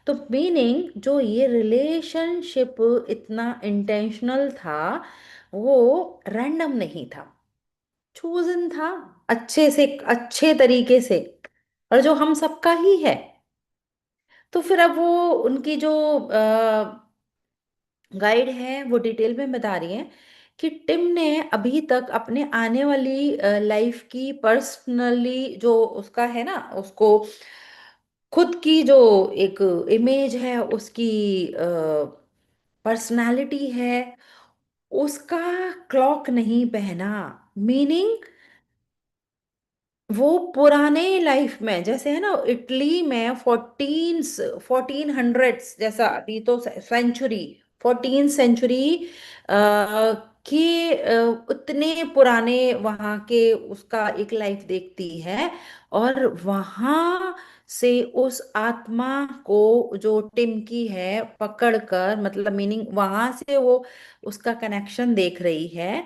Speaker 1: तो मीनिंग जो ये रिलेशनशिप इतना इंटेंशनल था, वो रैंडम नहीं था, चूजन था, अच्छे से अच्छे तरीके से, और जो हम सबका ही है। तो फिर अब वो उनकी जो गाइड है वो डिटेल में बता रही हैं कि टिम ने अभी तक अपने आने वाली लाइफ की पर्सनली जो उसका है ना, उसको खुद की जो एक इमेज है, उसकी पर्सनालिटी है, उसका क्लॉक नहीं पहना। मीनिंग वो पुराने लाइफ में जैसे है ना, इटली में 1400 जैसा, अभी तो सेंचुरी, 14th सेंचुरी के उतने पुराने वहाँ के उसका एक लाइफ देखती है। और वहाँ से उस आत्मा को जो टिम की है पकड़कर, मतलब मीनिंग वहां से वो उसका कनेक्शन देख रही है।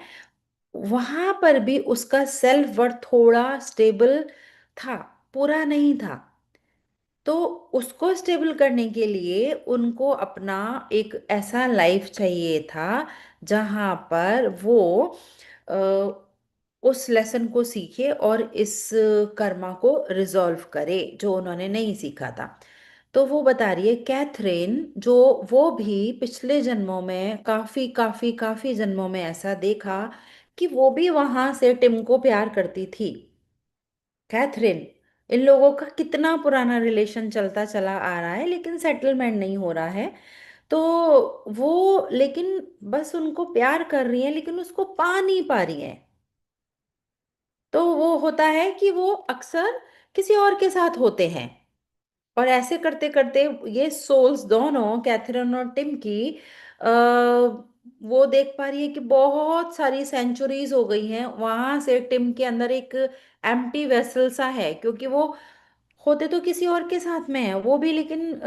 Speaker 1: वहां पर भी उसका सेल्फ वर्थ थोड़ा स्टेबल था, पूरा नहीं था। तो उसको स्टेबल करने के लिए उनको अपना एक ऐसा लाइफ चाहिए था जहां पर वो अ, उस लेसन को सीखे और इस कर्मा को रिजॉल्व करे जो उन्होंने नहीं सीखा था। तो वो बता रही है कैथरीन, जो वो भी पिछले जन्मों में काफी काफी काफी जन्मों में ऐसा देखा कि वो भी वहां से टिम को प्यार करती थी। कैथरीन, इन लोगों का कितना पुराना रिलेशन चलता चला आ रहा है लेकिन सेटलमेंट नहीं हो रहा है। तो वो, लेकिन बस उनको प्यार कर रही है लेकिन उसको पा नहीं पा रही है। तो वो होता है कि वो अक्सर किसी और के साथ होते हैं। और ऐसे करते करते ये सोल्स दोनों, कैथरीन और टिम की, आ, वो देख पा रही है कि बहुत सारी सेंचुरीज हो गई हैं। वहां से टिम के अंदर एक एम्प्टी वेसल सा है, क्योंकि वो होते तो किसी और के साथ में है वो भी, लेकिन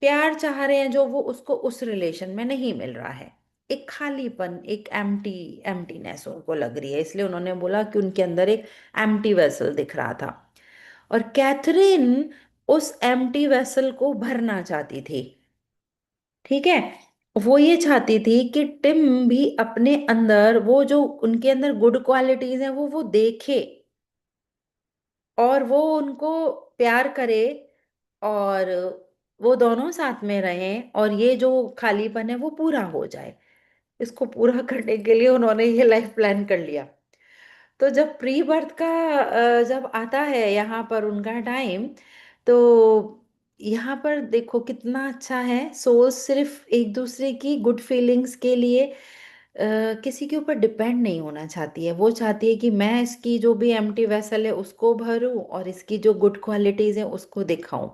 Speaker 1: प्यार चाह रहे हैं जो वो उसको उस रिलेशन में नहीं मिल रहा है। एक खालीपन, एक एम्प्टीनेस उनको लग रही है, इसलिए उन्होंने बोला कि उनके अंदर एक एम्प्टी वेसल दिख रहा था। और कैथरीन उस एम्प्टी वेसल को भरना चाहती थी। ठीक है, वो ये चाहती थी कि टिम भी अपने अंदर वो जो उनके अंदर गुड क्वालिटीज हैं वो देखे, और वो उनको प्यार करे, और वो दोनों साथ में रहें और ये जो खालीपन है वो पूरा हो जाए। इसको पूरा करने के लिए उन्होंने ये लाइफ प्लान कर लिया। तो जब प्री बर्थ का जब आता है यहाँ पर उनका टाइम, तो यहाँ पर देखो कितना अच्छा है। सोल सिर्फ एक दूसरे की गुड फीलिंग्स के लिए किसी के ऊपर डिपेंड नहीं होना चाहती है। वो चाहती है कि मैं इसकी जो भी एम्प्टी वेसल है उसको भरूं और इसकी जो गुड क्वालिटीज है उसको दिखाऊं।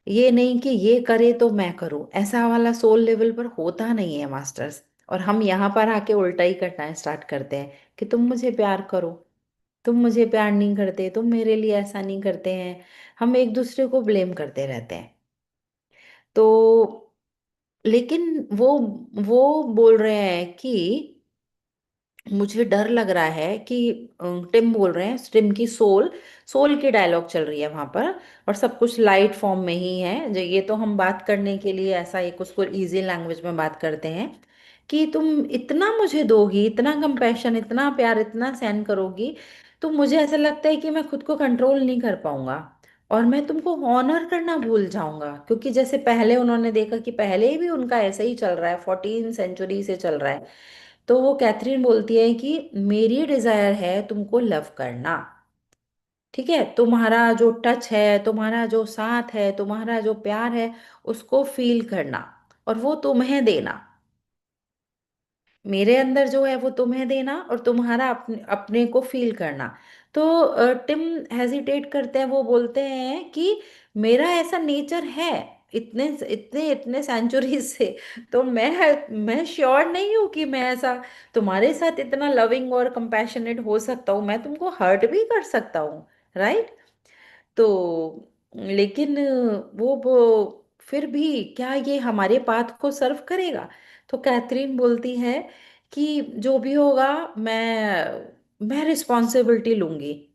Speaker 1: ये नहीं कि ये करे तो मैं करूं, ऐसा वाला सोल लेवल पर होता नहीं है मास्टर्स। और हम यहाँ पर आके उल्टा ही करना स्टार्ट करते हैं कि तुम मुझे प्यार करो, तुम मुझे प्यार नहीं करते, तुम मेरे लिए ऐसा नहीं करते हैं। हम एक दूसरे को ब्लेम करते रहते हैं। तो लेकिन वो बोल रहे हैं कि मुझे डर लग रहा है कि टिम बोल रहे हैं, टिम की सोल, सोल की डायलॉग चल रही है वहां पर। और सब कुछ लाइट फॉर्म में ही है, जो ये तो हम बात करने के लिए ऐसा एक उसको इजी लैंग्वेज में बात करते हैं कि तुम इतना मुझे दोगी, इतना कंपैशन, इतना प्यार, इतना सहन करोगी, तो मुझे ऐसा लगता है कि मैं खुद को कंट्रोल नहीं कर पाऊंगा और मैं तुमको ऑनर करना भूल जाऊंगा। क्योंकि जैसे पहले उन्होंने देखा कि पहले भी उनका ऐसा ही चल रहा है, 14th सेंचुरी से चल रहा है। तो वो कैथरीन बोलती है कि मेरी डिजायर है तुमको लव करना। ठीक है, तुम्हारा जो टच है, तुम्हारा जो साथ है, तुम्हारा जो प्यार है, उसको फील करना और वो तुम्हें देना। मेरे अंदर जो है वो तुम्हें देना और तुम्हारा अपने अपने को फील करना। तो टिम हेजिटेट करते हैं, वो बोलते हैं कि मेरा ऐसा नेचर है इतने इतने इतने सेंचुरी से। तो मैं श्योर नहीं हूँ कि मैं ऐसा तुम्हारे साथ इतना लविंग और कंपैशनेट हो सकता हूँ, मैं तुमको हर्ट भी कर सकता हूँ, राइट। तो लेकिन वो फिर भी क्या ये हमारे पाथ को सर्व करेगा। तो कैथरीन बोलती है कि जो भी होगा, मैं रिस्पॉन्सिबिलिटी लूंगी।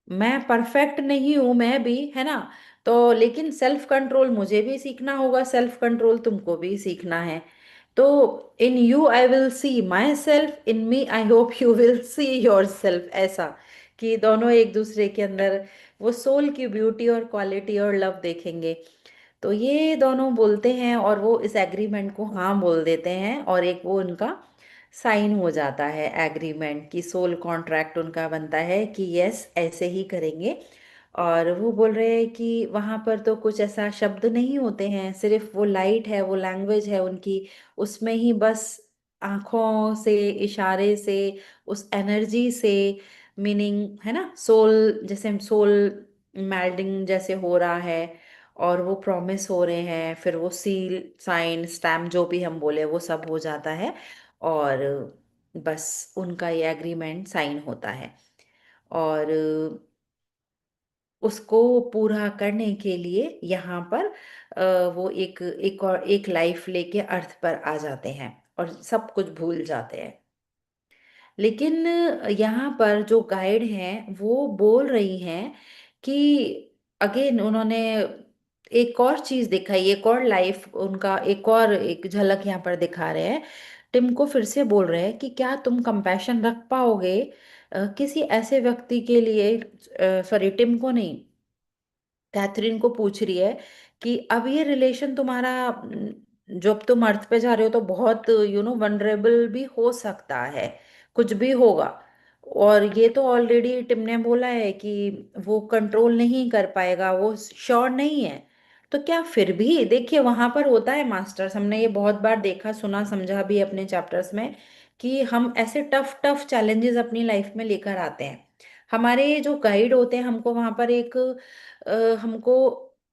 Speaker 1: मैं परफेक्ट नहीं हूं, मैं भी, है ना। तो लेकिन सेल्फ कंट्रोल मुझे भी सीखना होगा, सेल्फ कंट्रोल तुमको भी सीखना है। तो in you I will see myself, in me I hope you will see yourself, ऐसा कि दोनों एक दूसरे के अंदर वो सोल की ब्यूटी और क्वालिटी और लव देखेंगे। तो ये दोनों बोलते हैं और वो इस एग्रीमेंट को हाँ बोल देते हैं, और एक वो उनका साइन हो जाता है एग्रीमेंट की, सोल कॉन्ट्रैक्ट उनका बनता है कि यस ऐसे ही करेंगे। और वो बोल रहे हैं कि वहाँ पर तो कुछ ऐसा शब्द नहीं होते हैं, सिर्फ वो लाइट है, वो लैंग्वेज है उनकी, उसमें ही बस आंखों से, इशारे से, उस एनर्जी से मीनिंग है ना, सोल, जैसे सोल मेल्डिंग जैसे हो रहा है, और वो प्रॉमिस हो रहे हैं, फिर वो सील साइन स्टैम्प जो भी हम बोले वो सब हो जाता है, और बस उनका ये एग्रीमेंट साइन होता है। और उसको पूरा करने के लिए यहाँ पर वो एक और एक लाइफ लेके अर्थ पर आ जाते हैं और सब कुछ भूल जाते हैं। लेकिन यहाँ पर जो गाइड हैं वो बोल रही हैं कि अगेन उन्होंने एक और चीज दिखाई, एक और लाइफ, उनका एक और एक झलक यहाँ पर दिखा रहे हैं। टिम को फिर से बोल रहे हैं कि क्या तुम कंपैशन रख पाओगे किसी ऐसे व्यक्ति के लिए, सॉरी टिम को नहीं, कैथरीन को पूछ रही है कि अब ये रिलेशन तुम्हारा, जब तुम अर्थ पे जा रहे हो तो बहुत वनरेबल भी हो सकता है, कुछ भी होगा। और ये तो ऑलरेडी टिम ने बोला है कि वो कंट्रोल नहीं कर पाएगा, वो श्योर नहीं है। तो क्या फिर भी देखिए वहां पर होता है मास्टर्स, हमने ये बहुत बार देखा सुना समझा भी अपने चैप्टर्स में, कि हम ऐसे टफ टफ चैलेंजेस अपनी लाइफ में लेकर आते हैं। हमारे जो गाइड होते हैं हमको वहां पर एक हमको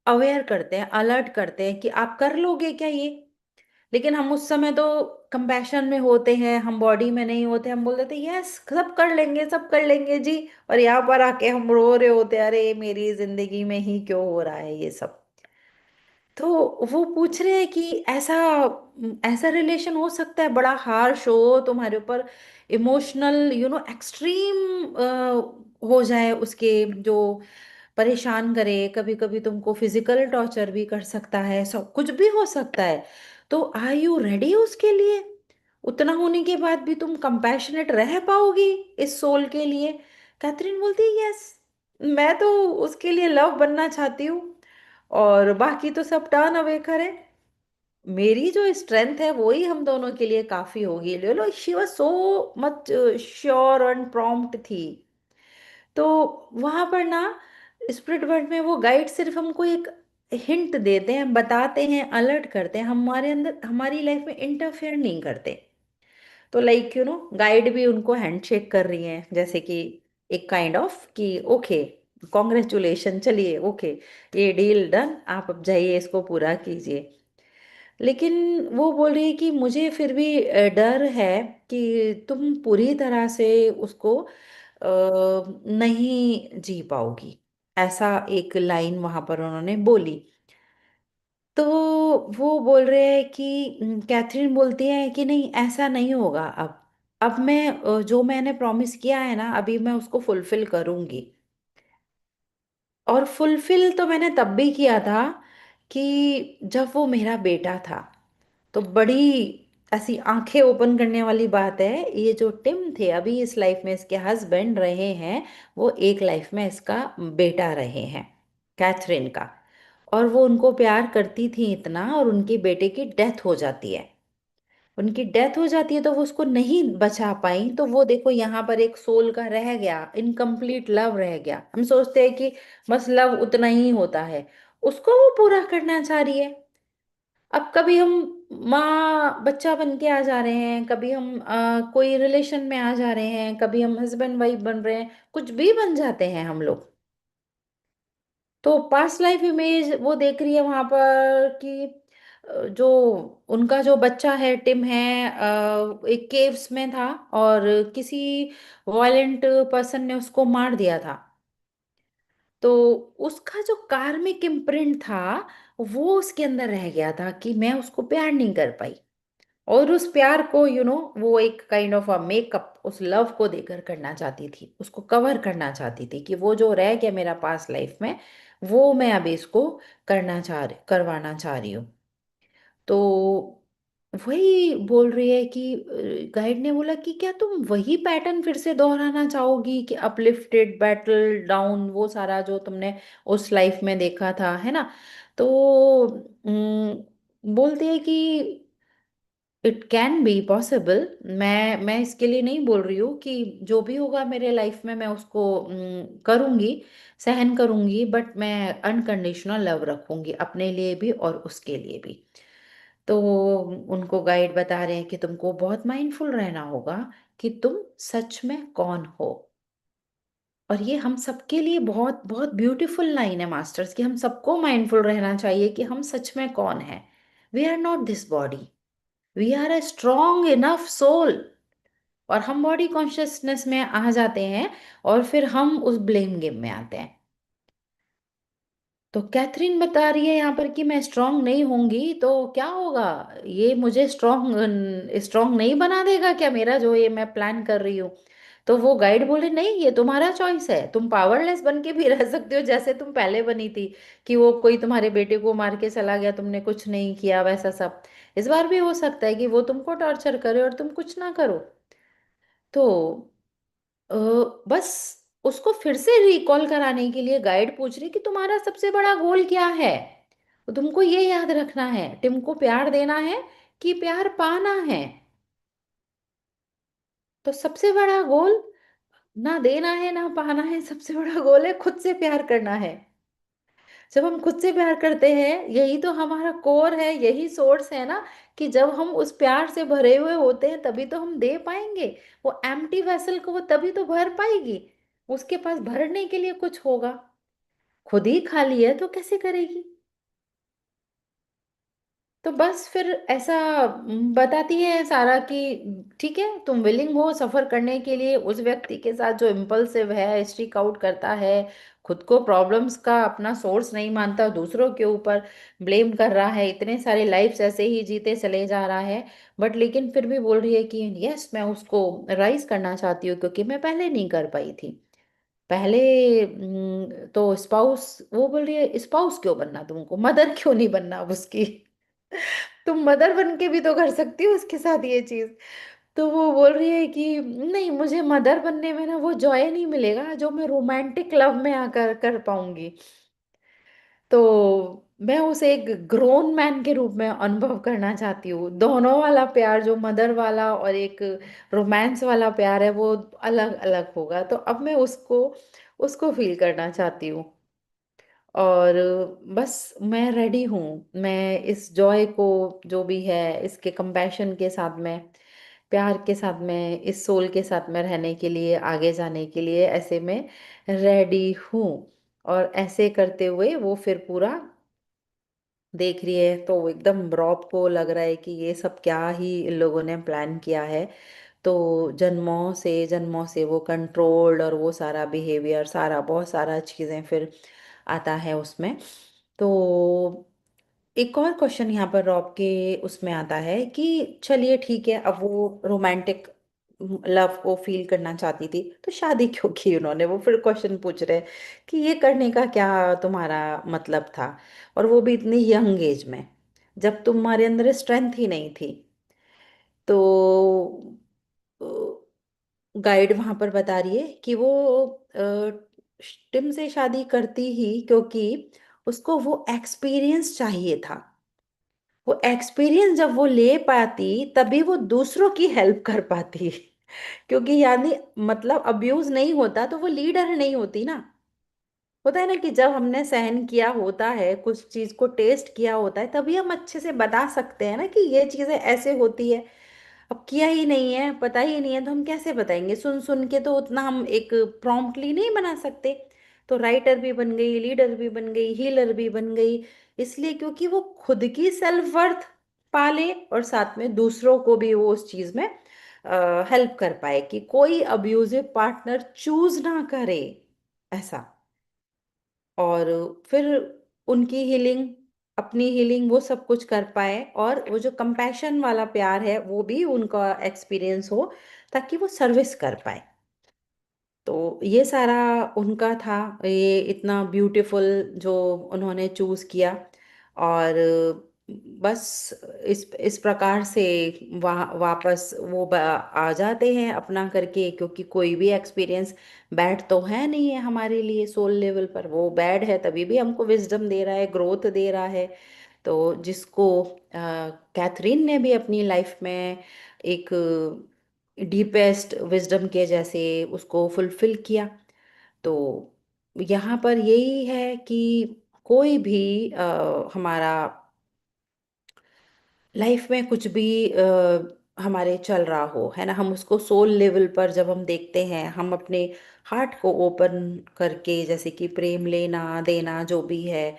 Speaker 1: अवेयर करते हैं, अलर्ट करते हैं कि आप कर लोगे क्या ये। लेकिन हम उस समय तो कंपैशन में होते हैं, हम बॉडी में नहीं होते, हम बोल देते यस सब कर लेंगे, सब कर लेंगे जी। और यहाँ पर आके हम रो रहे होते हैं, अरे मेरी जिंदगी में ही क्यों हो रहा है ये सब। तो वो पूछ रहे हैं कि ऐसा ऐसा रिलेशन हो सकता है बड़ा हार्श हो तुम्हारे ऊपर, इमोशनल एक्सट्रीम हो जाए उसके, जो परेशान करे, कभी कभी तुमको फिजिकल टॉर्चर भी कर सकता है, सब कुछ भी हो सकता है। तो आर यू रेडी उसके लिए? उतना होने के बाद भी तुम कंपैशनेट रह पाओगी इस सोल के लिए? कैथरीन बोलती है यस, मैं तो उसके लिए लव बनना चाहती हूँ, और बाकी तो सब टर्न अवे करे। मेरी जो स्ट्रेंथ है वो ही हम दोनों के लिए काफी होगी, ले लो। She was so much sure and prompt थी। तो वहां पर ना स्पिरिट वर्ल्ड में वो गाइड सिर्फ हमको एक हिंट देते हैं, बताते हैं, अलर्ट करते हैं, हमारे अंदर हमारी लाइफ में इंटरफेयर नहीं करते। तो लाइक गाइड भी उनको हैंडशेक कर रही हैं, जैसे कि एक काइंड ऑफ कि ओके, कॉन्ग्रेचुलेशन, चलिए ओके, ये डील डन, आप अब जाइए इसको पूरा कीजिए। लेकिन वो बोल रही है कि मुझे फिर भी डर है कि तुम पूरी तरह से उसको नहीं जी पाओगी। ऐसा एक लाइन वहां पर उन्होंने बोली। तो वो बोल रहे हैं कि कैथरीन बोलती है कि नहीं ऐसा नहीं होगा अब मैं जो मैंने प्रॉमिस किया है ना अभी मैं उसको फुलफिल करूंगी। और फुलफिल तो मैंने तब भी किया था कि जब वो मेरा बेटा था। तो बड़ी ऐसी आंखें ओपन करने वाली बात है, ये जो टिम थे अभी इस लाइफ में इसके हस्बैंड रहे हैं, वो एक लाइफ में इसका बेटा रहे हैं, कैथरीन का। और वो उनको प्यार करती थी इतना, और उनके बेटे की डेथ हो जाती है, उनकी डेथ हो जाती है तो वो उसको नहीं बचा पाई। तो वो देखो यहाँ पर एक सोल का रह गया, इनकम्प्लीट लव रह गया। हम सोचते हैं कि बस लव उतना ही होता है, उसको वो पूरा करना चाह रही है। अब कभी हम माँ बच्चा बन के आ जा रहे हैं, कभी हम कोई रिलेशन में आ जा रहे हैं, कभी हम हस्बैंड वाइफ बन रहे हैं, कुछ भी बन जाते हैं हम लोग। तो पास्ट लाइफ इमेज वो देख रही है वहां पर कि जो उनका जो बच्चा है टिम है, एक केव्स में था, और किसी वायलेंट पर्सन ने उसको मार दिया था। तो उसका जो कार्मिक इम्प्रिंट था वो उसके अंदर रह गया था कि मैं उसको प्यार नहीं कर पाई। और उस प्यार को वो एक काइंड ऑफ अ मेकअप उस लव को देकर करना चाहती थी, उसको कवर करना चाहती थी कि वो जो रह गया मेरा पास्ट लाइफ में, वो मैं अभी इसको करवाना चाह रही हूँ। तो वही बोल रही है कि गाइड ने बोला कि क्या तुम वही पैटर्न फिर से दोहराना चाहोगी कि अपलिफ्टेड बैटल डाउन, वो सारा जो तुमने उस लाइफ में देखा था, है ना। तो बोलते हैं कि इट कैन बी पॉसिबल। मैं इसके लिए नहीं बोल रही हूँ कि जो भी होगा मेरे लाइफ में मैं उसको करूँगी, सहन करूँगी, बट मैं अनकंडीशनल लव रखूँगी अपने लिए भी और उसके लिए भी। तो उनको गाइड बता रहे हैं कि तुमको बहुत माइंडफुल रहना होगा कि तुम सच में कौन हो। और ये हम सबके लिए बहुत बहुत ब्यूटीफुल लाइन है मास्टर्स की। हम सबको माइंडफुल रहना चाहिए कि हम सच में कौन है। We are not this body, we are a strong enough soul. और हम बॉडी कॉन्शियसनेस में आ जाते हैं और फिर हम उस ब्लेम गेम में आते हैं। तो कैथरीन बता रही है यहाँ पर कि मैं स्ट्रांग नहीं होंगी तो क्या होगा? ये मुझे स्ट्रांग स्ट्रांग नहीं बना देगा क्या, मेरा जो ये मैं प्लान कर रही हूँ? तो वो गाइड बोले नहीं, ये तुम्हारा चॉइस है, तुम पावरलेस बन के भी रह सकते हो जैसे तुम पहले बनी थी, कि वो कोई तुम्हारे बेटे को मार के चला गया, तुमने कुछ नहीं किया वैसा सब। इस बार भी हो सकता है कि वो तुमको टॉर्चर करे और तुम कुछ ना करो। तो अ, बस उसको फिर से रिकॉल कराने के लिए गाइड पूछ रही कि तुम्हारा सबसे बड़ा गोल क्या है। तो तुमको ये याद रखना है, टिम को प्यार देना है कि प्यार पाना है। तो सबसे बड़ा गोल ना देना है ना पाना है, सबसे बड़ा गोल है खुद से प्यार करना है। जब हम खुद से प्यार करते हैं, यही तो हमारा कोर है, यही सोर्स है ना, कि जब हम उस प्यार से भरे हुए होते हैं तभी तो हम दे पाएंगे। वो एम्प्टी वेसल को वो तभी तो भर पाएगी, उसके पास भरने के लिए कुछ होगा। खुद ही खाली है तो कैसे करेगी? तो बस फिर ऐसा बताती है सारा कि ठीक है, तुम विलिंग हो सफर करने के लिए उस व्यक्ति के साथ जो इम्पल्सिव है, स्ट्रीक आउट करता है, खुद को प्रॉब्लम्स का अपना सोर्स नहीं मानता, दूसरों के ऊपर ब्लेम कर रहा है, इतने सारे लाइफ्स ऐसे ही जीते चले जा रहा है। बट लेकिन फिर भी बोल रही है कि यस, मैं उसको राइज करना चाहती हूँ क्योंकि मैं पहले नहीं कर पाई थी। पहले तो स्पाउस, वो बोल रही है स्पाउस क्यों बनना, तुमको मदर क्यों नहीं बनना अब उसकी? तुम मदर बन के भी तो कर सकती हो उसके साथ ये चीज। तो वो बोल रही है कि नहीं, मुझे मदर बनने में ना वो जॉय नहीं मिलेगा जो मैं रोमांटिक लव में आकर कर पाऊंगी। तो मैं उसे एक ग्रोन मैन के रूप में अनुभव करना चाहती हूँ। दोनों वाला प्यार, जो मदर वाला और एक रोमांस वाला प्यार है, वो अलग अलग होगा। तो अब मैं उसको उसको फील करना चाहती हूँ। और बस मैं रेडी हूँ, मैं इस जॉय को, जो भी है, इसके कंपैशन के साथ में, प्यार के साथ में, इस सोल के साथ में रहने के लिए, आगे जाने के लिए ऐसे में रेडी हूँ। और ऐसे करते हुए वो फिर पूरा देख रही है तो एकदम रॉब को लग रहा है कि ये सब क्या ही इन लोगों ने प्लान किया है। तो जन्मों से वो कंट्रोल्ड, और वो सारा बिहेवियर, सारा बहुत सारा चीज़ें फिर आता है उसमें। तो एक और क्वेश्चन यहाँ पर रॉब के उसमें आता है कि चलिए ठीक है, अब वो रोमांटिक लव को फील करना चाहती थी तो शादी क्यों की उन्होंने? वो फिर क्वेश्चन पूछ रहे हैं कि ये करने का क्या तुम्हारा मतलब था, और वो भी इतनी यंग एज में, जब तुम्हारे अंदर स्ट्रेंथ ही नहीं थी। तो गाइड वहां पर बता रही है कि वो टिम से शादी करती ही क्योंकि उसको वो एक्सपीरियंस चाहिए था। वो एक्सपीरियंस जब वो ले पाती तभी वो दूसरों की हेल्प कर पाती। क्योंकि यानी मतलब अब्यूज नहीं होता तो वो लीडर नहीं होती ना। होता है ना कि जब हमने सहन किया होता है, कुछ चीज को टेस्ट किया होता है, तभी हम अच्छे से बता सकते हैं ना कि ये चीजें ऐसे होती है। अब किया ही नहीं है, पता ही नहीं है, तो हम कैसे बताएंगे? सुन सुन के तो उतना हम एक प्रॉम्प्टली नहीं बना सकते। तो राइटर भी बन गई, लीडर भी बन गई, हीलर भी बन गई, इसलिए क्योंकि वो खुद की सेल्फ वर्थ पाले और साथ में दूसरों को भी वो उस चीज में हेल्प कर पाए कि कोई अब्यूजिव पार्टनर चूज ना करे, ऐसा। और फिर उनकी हीलिंग, अपनी हीलिंग, वो सब कुछ कर पाए, और वो जो कंपैशन वाला प्यार है वो भी उनका एक्सपीरियंस हो, ताकि वो सर्विस कर पाए। तो ये सारा उनका था, ये इतना ब्यूटीफुल जो उन्होंने चूज किया। और बस इस प्रकार से वहाँ वापस वो आ जाते हैं अपना करके, क्योंकि कोई भी एक्सपीरियंस बैड तो है नहीं है हमारे लिए सोल लेवल पर। वो बैड है तभी भी हमको विजडम दे रहा है, ग्रोथ दे रहा है। तो जिसको कैथरीन ने भी अपनी लाइफ में एक डीपेस्ट विजडम के जैसे उसको फुलफिल किया। तो यहाँ पर यही है कि कोई भी हमारा लाइफ में कुछ भी हमारे चल रहा हो, है ना, हम उसको सोल लेवल पर जब हम देखते हैं, हम अपने हार्ट को ओपन करके, जैसे कि प्रेम लेना देना जो भी है,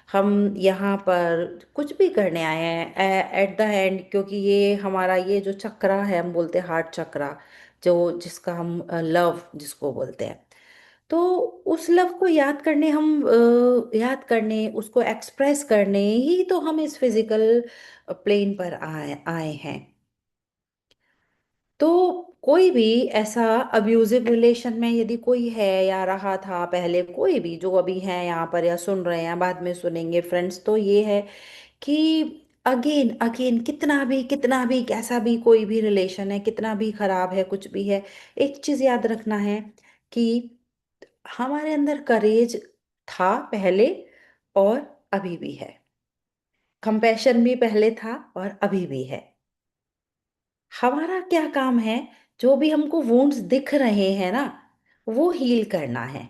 Speaker 1: हम यहाँ पर कुछ भी करने आए हैं एट द एंड, क्योंकि ये हमारा ये जो चक्रा है, हम बोलते हैं हार्ट चक्रा, जो जिसका हम लव जिसको बोलते हैं, तो उस लव को याद करने, हम याद करने, उसको एक्सप्रेस करने ही तो हम इस फिजिकल प्लेन पर आए आए हैं। तो कोई भी ऐसा अब्यूजिव रिलेशन में यदि कोई है या रहा था पहले, कोई भी जो अभी है यहाँ पर या सुन रहे हैं, बाद में सुनेंगे फ्रेंड्स, तो ये है कि अगेन अगेन, कितना भी कैसा भी कोई भी रिलेशन है, कितना भी खराब है, कुछ भी है, एक चीज याद रखना है कि हमारे अंदर करेज था पहले और अभी भी है, कंपैशन भी पहले था और अभी भी है। हमारा क्या काम है, जो भी हमको वुंड्स दिख रहे हैं ना, वो हील करना है।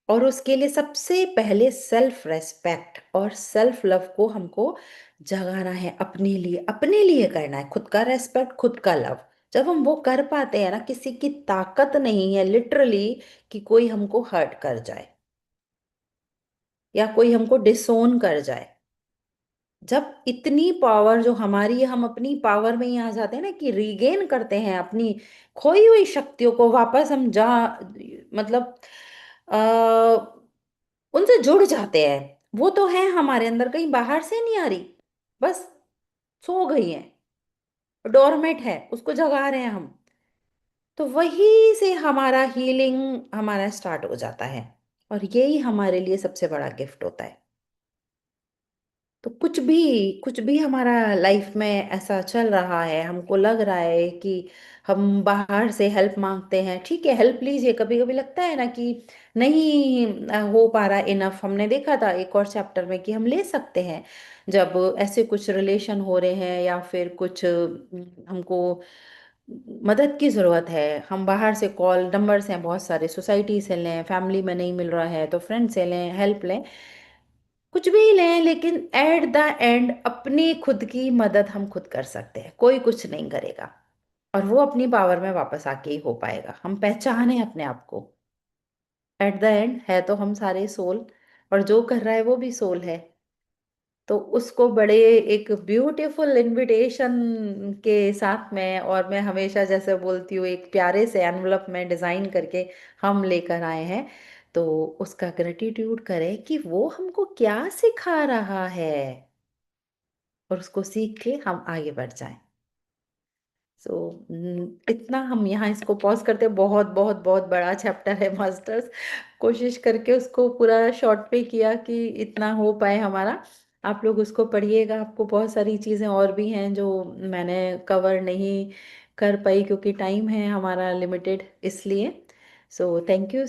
Speaker 1: और उसके लिए सबसे पहले सेल्फ रेस्पेक्ट और सेल्फ लव को हमको जगाना है, अपने लिए करना है, खुद का रेस्पेक्ट, खुद का लव। जब हम वो कर पाते हैं ना, किसी की ताकत नहीं है लिटरली कि कोई हमको हर्ट कर जाए या कोई हमको डिसोन कर जाए। जब इतनी पावर जो हमारी है, हम अपनी पावर में ही आ जाते हैं ना, कि रीगेन करते हैं अपनी खोई हुई शक्तियों को वापस, हम जा मतलब आ, उनसे जुड़ जाते हैं। वो तो है हमारे अंदर, कहीं बाहर से नहीं आ रही, बस सो गई है, डोरमेट है, उसको जगा रहे हैं हम। तो वही से हमारा हीलिंग हमारा स्टार्ट हो जाता है, और यही हमारे लिए सबसे बड़ा गिफ्ट होता है। तो कुछ भी हमारा लाइफ में ऐसा चल रहा है, हमको लग रहा है कि हम बाहर से हेल्प मांगते हैं, ठीक है, हेल्प लीजिए। कभी कभी लगता है ना कि नहीं हो पा रहा इनफ, हमने देखा था एक और चैप्टर में कि हम ले सकते हैं, जब ऐसे कुछ रिलेशन हो रहे हैं या फिर कुछ हमको मदद की ज़रूरत है, हम बाहर से कॉल नंबर्स हैं बहुत सारे, सोसाइटी से लें, फैमिली में नहीं मिल रहा है तो फ्रेंड से लें, हेल्प लें, कुछ भी लें, लेकिन एट द एंड अपनी खुद की मदद हम खुद कर सकते हैं, कोई कुछ नहीं करेगा। और वो अपनी पावर में वापस आके ही हो पाएगा, हम पहचाने अपने आप को। एट द एंड है तो हम सारे सोल, और जो कर रहा है वो भी सोल है। तो उसको बड़े एक ब्यूटीफुल इनविटेशन के साथ में, और मैं हमेशा जैसे बोलती हूँ, एक प्यारे से एनवलप में डिजाइन करके हम लेकर आए हैं। तो उसका ग्रेटिट्यूड करें कि वो हमको क्या सिखा रहा है, और उसको सीख के हम आगे बढ़ जाएं। सो इतना हम यहाँ इसको पॉज करते हैं, बहुत बहुत बहुत बड़ा चैप्टर है मास्टर्स, कोशिश करके उसको पूरा शॉर्ट पे किया कि इतना हो पाए हमारा। आप लोग उसको पढ़िएगा, आपको बहुत सारी चीज़ें और भी हैं जो मैंने कवर नहीं कर पाई, क्योंकि टाइम है हमारा लिमिटेड, इसलिए। So thank you.